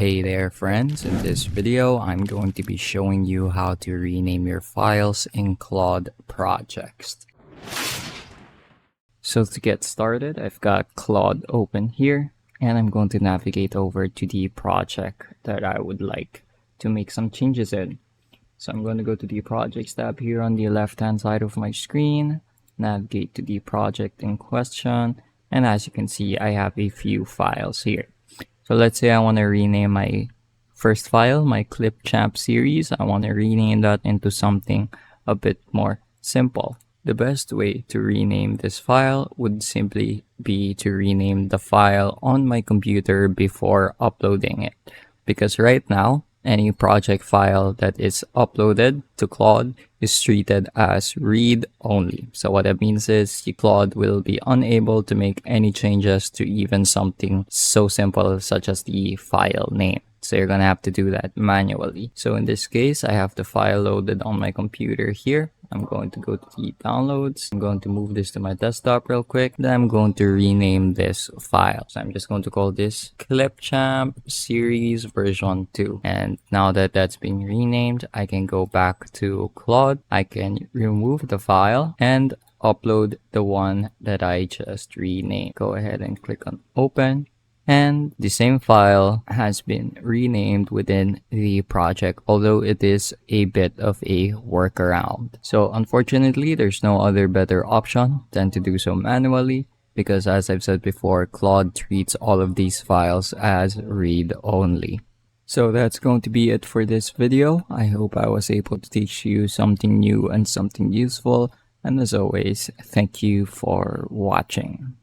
Hey there friends, in this video I'm going to be showing you how to rename your files in Claude Projects. So to get started, I've got Claude open here and I'm going to navigate over to the project that I would like to make some changes in. So I'm going to go to the Projects tab here on the left hand side of my screen, navigate to the project in question, and as you can see I have a few files here. So let's say I want to rename my first file, my clipchamp series. I want to rename that into something a bit more simple. The best way to rename this file would simply be to rename the file on my computer before uploading it. Because right now, any project file that is uploaded to Claude is treated as read only. So what that means is Claude will be unable to make any changes to even something so simple such as the file name. So you're gonna have to do that manually. So in this case, I have the file loaded on my computer here. I'm going to go to the downloads. I'm going to move this to my desktop real quick. Then I'm going to rename this file. So I'm just going to call this clipchamp series version 2. And now that that's been renamed, I can go back to Claude. I can remove the file and upload the one that I just renamed. Go ahead and click on open. And the same file has been renamed within the project, although it is a bit of a workaround. So unfortunately, there's no other better option than to do so manually, because as I've said before, Claude treats all of these files as read only. So that's going to be it for this video. I hope I was able to teach you something new and something useful. And as always, thank you for watching.